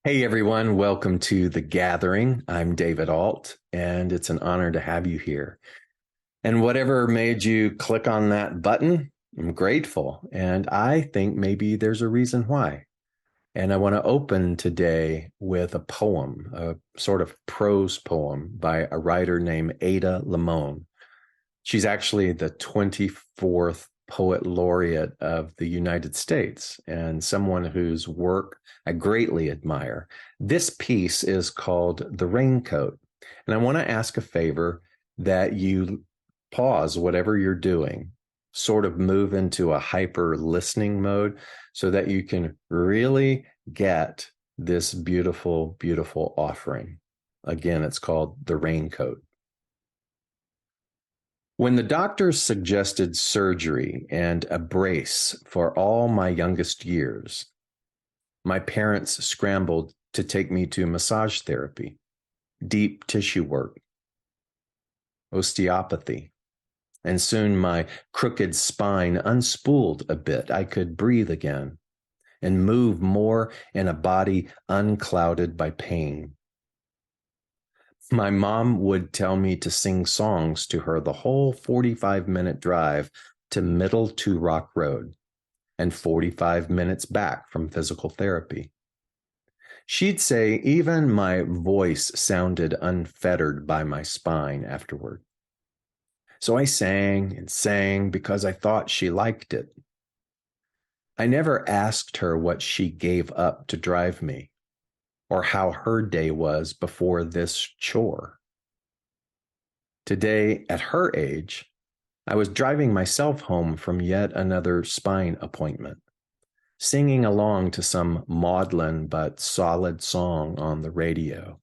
Hey everyone, welcome to The Gathering. I'm David Ault, and it's an honor to have you here. And whatever made you click on that button, I'm grateful. And I think maybe there's a reason why. And I want to open today with a poem, a sort of prose poem by a writer named Ada Limón. She's actually the 24th poet laureate of the United States and someone whose work I greatly admire. This piece is called The Raincoat. And I want to ask a favor that you pause whatever you're doing, sort of move into a hyper listening mode so that you can really get this beautiful, beautiful offering. Again, it's called The Raincoat. When the doctors suggested surgery and a brace for all my youngest years, my parents scrambled to take me to massage therapy, deep tissue work, osteopathy, and soon my crooked spine unspooled a bit. I could breathe again and move more in a body unclouded by pain. My mom would tell me to sing songs to her the whole 45-minute drive to Middle Two Rock Road and 45 minutes back from physical therapy. She'd say even my voice sounded unfettered by my spine afterward. So I sang and sang because I thought she liked it. I never asked her what she gave up to drive me, or how her day was before this chore. Today, at her age, I was driving myself home from yet another spine appointment, singing along to some maudlin but solid song on the radio.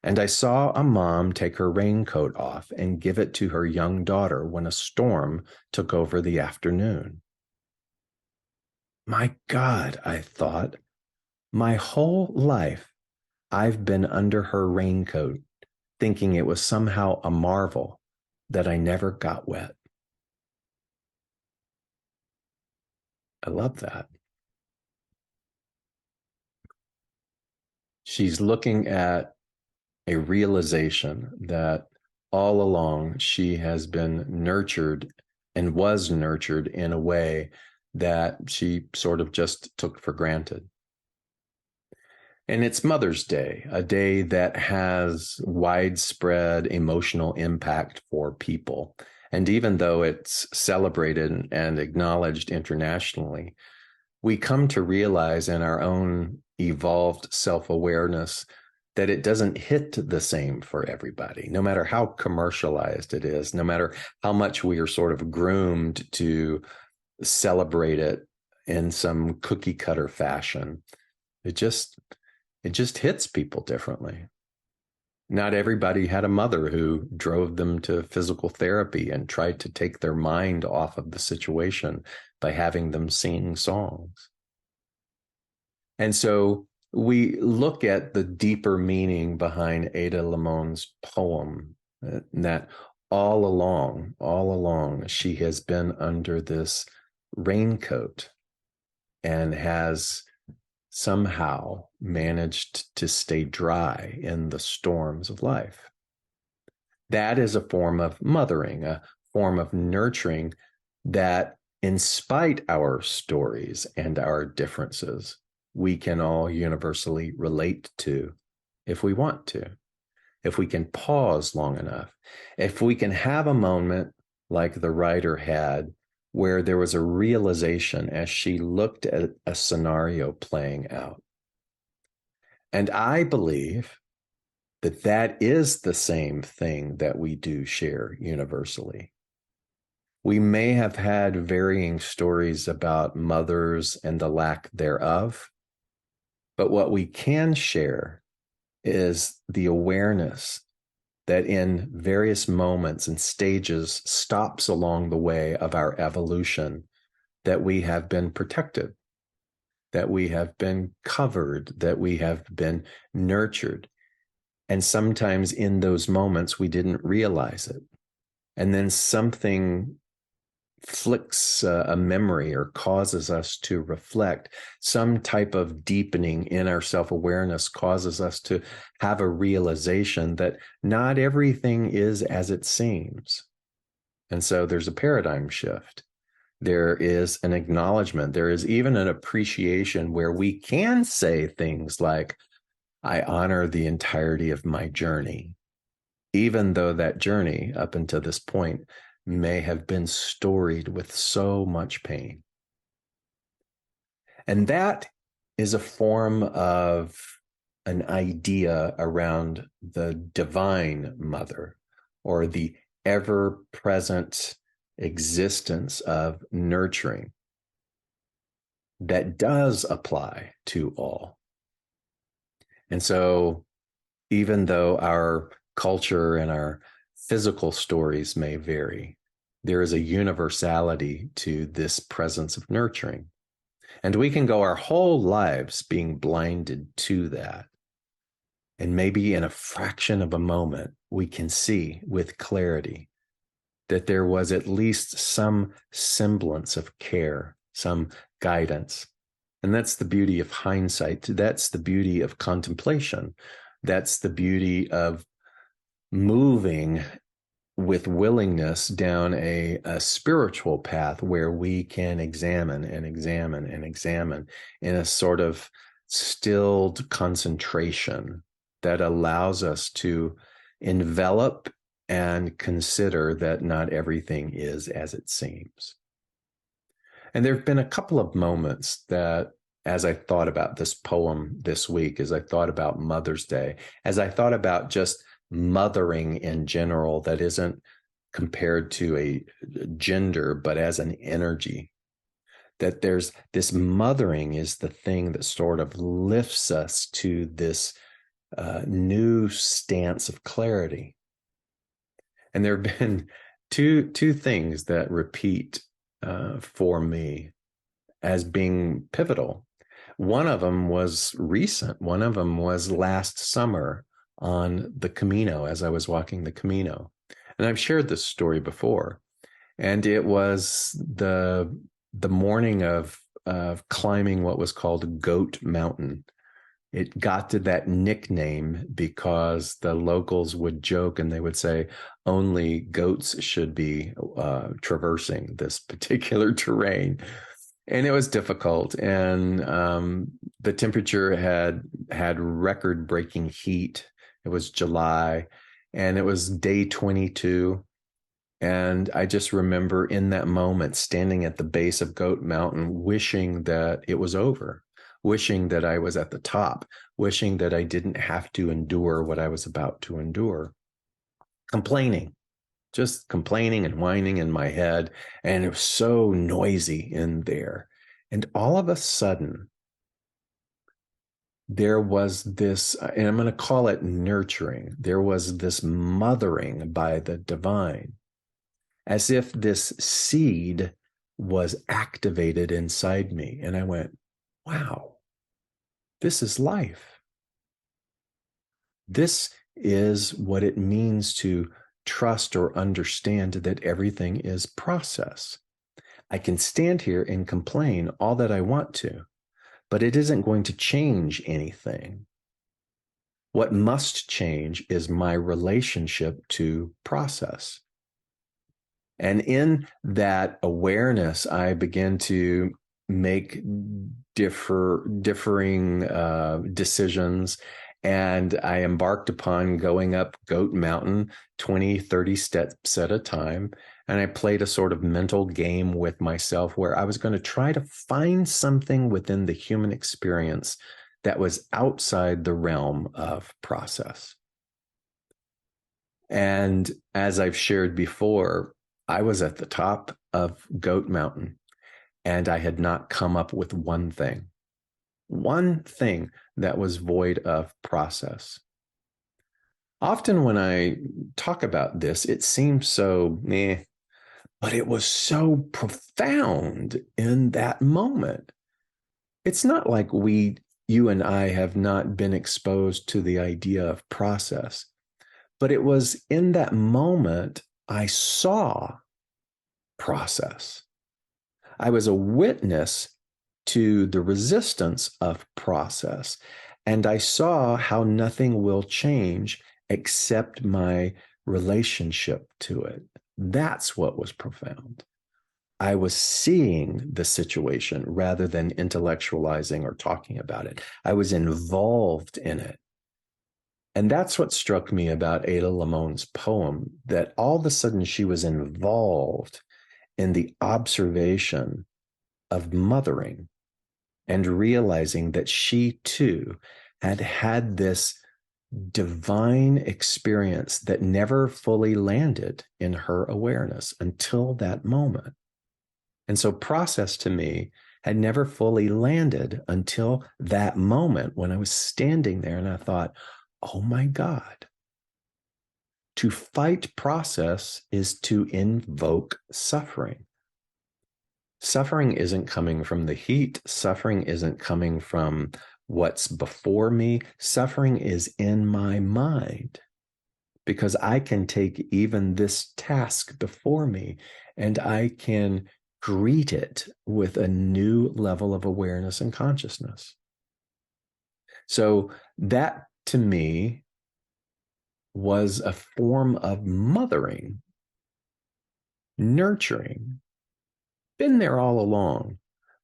And I saw a mom take her raincoat off and give it to her young daughter when a storm took over the afternoon. My God, I thought, my whole life, I've been under her raincoat, thinking it was somehow a marvel that I never got wet. I love that. She's looking at a realization that all along she has been nurtured and was nurtured in a way that she sort of just took for granted. And it's Mother's Day, a day that has widespread emotional impact for people. And even though it's celebrated and acknowledged internationally, we come to realize in our own evolved self-awareness that it doesn't hit the same for everybody, no matter how commercialized it is, no matter how much we are sort of groomed to celebrate it in some cookie cutter fashion. It just hits people differently. Not everybody had a mother who drove them to physical therapy and tried to take their mind off of the situation by having them sing songs. And so we look at the deeper meaning behind Ada Limón's poem, that all along, she has been under this raincoat and has somehow managed to stay dry in the storms of life. That is a form of mothering, a form of nurturing that, in spite our stories and our differences, we can all universally relate to if we want to, if we can pause long enough, if we can have a moment like the writer had where there was a realization as she looked at a scenario playing out. And I believe that that is the same thing that we do share universally. We may have had varying stories about mothers and the lack thereof, but what we can share is the awareness that in various moments and stages, stops along the way of our evolution, that we have been protected, that we have been covered, that we have been nurtured. And sometimes in those moments, we didn't realize it. And then something flicks a memory or causes us to reflect. Some type of deepening in our self-awareness causes us to have a realization that not everything is as it seems. And so there's a paradigm shift. There is an acknowledgement. There is even an appreciation where we can say things like, I honor the entirety of my journey, even though that journey up until this point may have been storied with so much pain. And that is a form of an idea around the divine mother, or the ever-present existence of nurturing, that does apply to all. And so even though our culture and our physical stories may vary, there is a universality to this presence of nurturing. And we can go our whole lives being blinded to that. And maybe in a fraction of a moment, we can see with clarity that there was at least some semblance of care, some guidance. And that's the beauty of hindsight. That's the beauty of contemplation. That's the beauty of moving with willingness down a spiritual path where we can examine and examine and examine in a sort of stilled concentration that allows us to envelop and consider that not everything is as it seems. And there have been a couple of moments that, as I thought about this poem this week, as I thought about Mother's Day, as I thought about just mothering in general, that isn't compared to a gender, but as an energy, that there's this mothering is the thing that sort of lifts us to this new stance of clarity. And there have been two things that repeat for me as being pivotal. One of them was recent. One of them was last summer on the Camino, as I was walking the Camino. And I've shared this story before. And it was the morning of climbing what was called Goat Mountain. It got to that nickname because the locals would joke and they would say only goats should be traversing this particular terrain. And it was difficult. And the temperature had record-breaking heat. It was July, and it was day 22. And I just remember in that moment standing at the base of Goat Mountain, wishing that it was over, wishing that I was at the top, wishing that I didn't have to endure what I was about to endure. Complaining, just complaining and whining in my head. And it was so noisy in there. And all of a sudden, there was this, and I'm going to call it nurturing. There was this mothering by the divine, as if this seed was activated inside me. And I went, wow, this is life. This is what it means to trust or understand that everything is process. I can stand here and complain all that I want to, but it isn't going to change anything. What must change is my relationship to process. And in that awareness, I began to make differing decisions. And I embarked upon going up Goat Mountain 20, 30 steps at a time. And I played a sort of mental game with myself where I was going to try to find something within the human experience that was outside the realm of process. And as I've shared before, I was at the top of Goat Mountain, and I had not come up with one thing that was void of process. Often when I talk about this, it seems so meh, but it was so profound in that moment. It's not like you and I have not been exposed to the idea of process, but it was in that moment I saw process. I was a witness to the resistance of process. And I saw how nothing will change except my relationship to it. That's what was profound. I was seeing the situation rather than intellectualizing or talking about it. I was involved in it. And that's what struck me about Ada Limon's poem, that all of a sudden she was involved in the observation of mothering and realizing that she too had had this divine experience that never fully landed in her awareness until that moment. And so process to me had never fully landed until that moment when I was standing there and I thought, oh my God, to fight process is to invoke suffering. Suffering isn't coming from the heat. Suffering isn't coming from what's before me. Suffering is in my mind, because I can take even this task before me and I can greet it with a new level of awareness and consciousness. So that to me was a form of mothering, nurturing. Been there all along,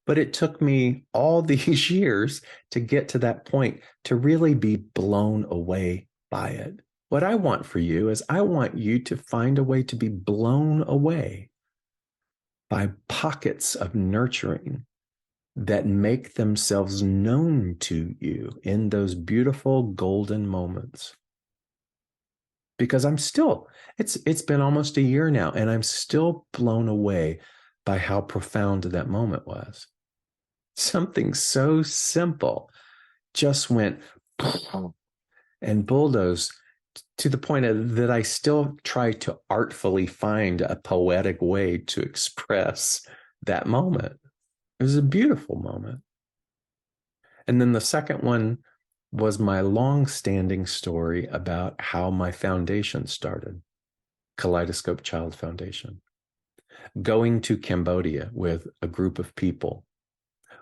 but it took me all these years to get to that point to really be blown away by it. What I want for you is I want you to find a way to be blown away by pockets of nurturing that make themselves known to you in those beautiful golden moments. Because it's been almost a year now, and I'm still blown away by how profound that moment was. Something so simple just went and bulldozed to the point that I still try to artfully find a poetic way to express that moment. It was a beautiful moment. And then the second one was my long-standing story about how my foundation started, Kaleidoscope Child Foundation. Going to Cambodia with a group of people,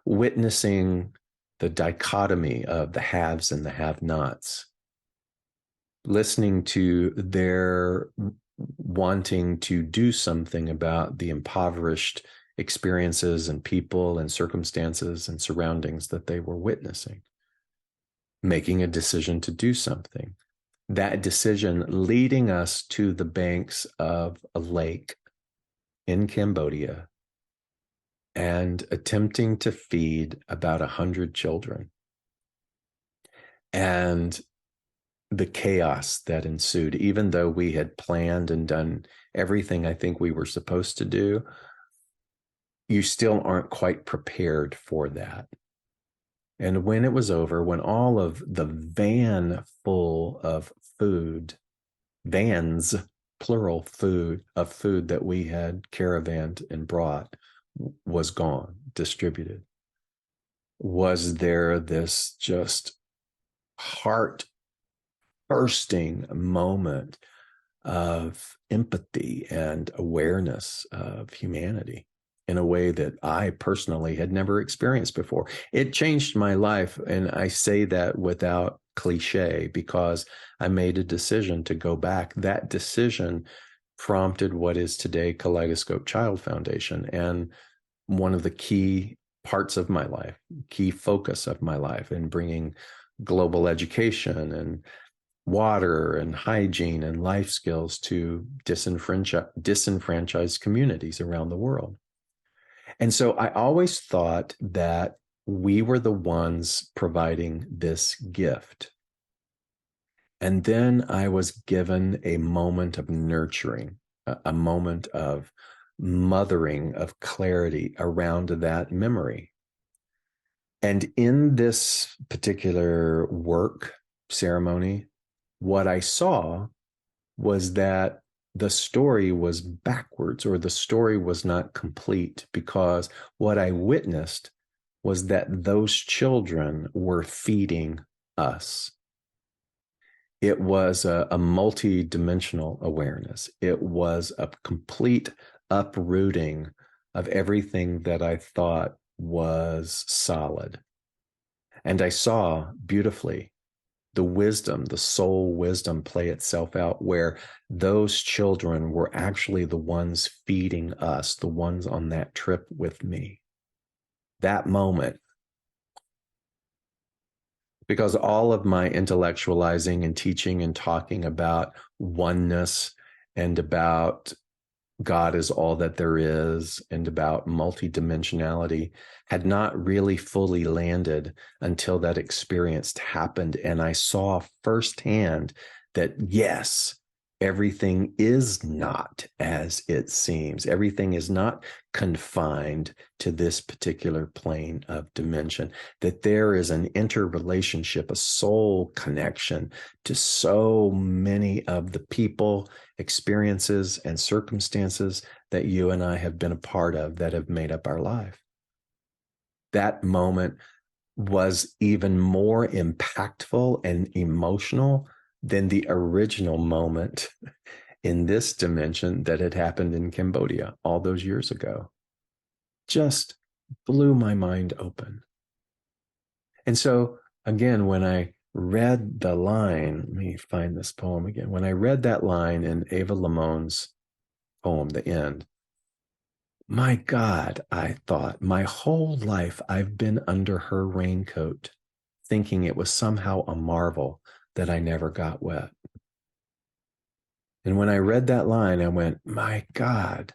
witnessing the dichotomy of the haves and the have-nots, listening to their wanting to do something about the impoverished experiences and people and circumstances and surroundings that they were witnessing, making a decision to do something. That decision leading us to the banks of a lake in Cambodia and attempting to feed about 100 children. And the chaos that ensued, even though we had planned and done everything I think we were supposed to do, you still aren't quite prepared for that. And when it was over, when all of the van full of food, vans, plural food, of food that we had caravanned and brought was gone, distributed, was there this just heart bursting moment of empathy and awareness of humanity in a way that I personally had never experienced before. It changed my life, and I say that without cliche because I made a decision to go back. That decision prompted what is today Kaleidoscope Child Foundation, and one of the key parts of my life, key focus of my life in bringing global education and water and hygiene and life skills to disenfranchised communities around the world. And so I always thought that we were the ones providing this gift. And then I was given a moment of nurturing, a moment of mothering, of clarity around that memory. And in this particular work ceremony, what I saw was that the story was backwards, or the story was not complete, because what I witnessed was that those children were feeding us. It was a multi-dimensional awareness. It was a complete uprooting of everything that I thought was solid. And I saw beautifully the wisdom, the soul wisdom play itself out, where those children were actually the ones feeding us, the ones on that trip with me. That moment, because all of my intellectualizing and teaching and talking about oneness and about God is all that there is and about multidimensionality had not really fully landed until that experience happened. And I saw firsthand that, yes, everything is not as it seems. Everything is not confined to this particular plane of dimension, that there is an interrelationship, a soul connection to so many of the people, experiences, and circumstances that you and I have been a part of that have made up our life. That moment was even more impactful and emotional than the original moment in this dimension that had happened in Cambodia all those years ago. Just blew my mind open. And so, again, when I read the line, let me find this poem again. When I read that line in Ada Limon's poem, The End, my God, I thought, my whole life I've been under her raincoat, thinking it was somehow a marvel that I never got wet. And when I read that line, I went, my God,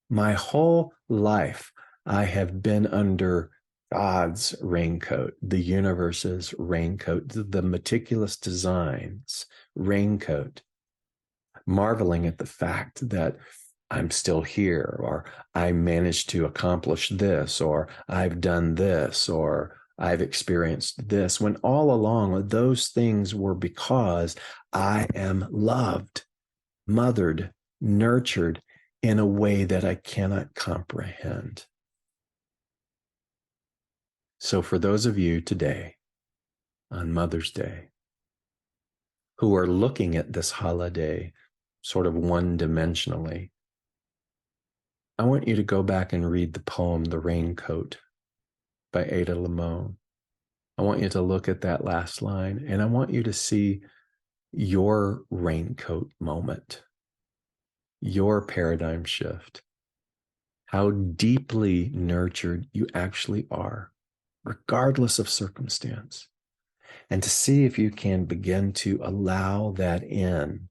my whole life I have been under God's raincoat, the universe's raincoat, the meticulous designs raincoat, marveling at the fact that I'm still here, or I managed to accomplish this, or I've done this, or I've experienced this, when all along those things were because I am loved, mothered, nurtured in a way that I cannot comprehend. So for those of you today on Mother's Day who are looking at this holiday sort of one-dimensionally, I want you to go back and read the poem, The Raincoat by Ada Limón. I want you to look at that last line, and I want you to see your raincoat moment, your paradigm shift, how deeply nurtured you actually are, regardless of circumstance, and to see if you can begin to allow that in,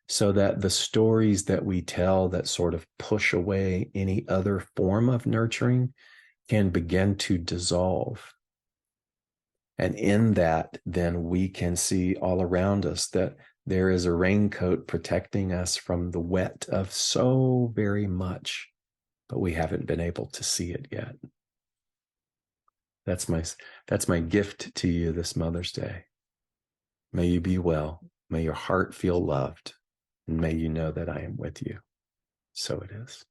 so that the stories that we tell that sort of push away any other form of nurturing can begin to dissolve. And in that, then we can see all around us that there is a raincoat protecting us from the wet of so very much, but we haven't been able to see it yet. That's my gift to you this Mother's Day. May you be well. May your heart feel loved. And may you know that I am with you. So it is.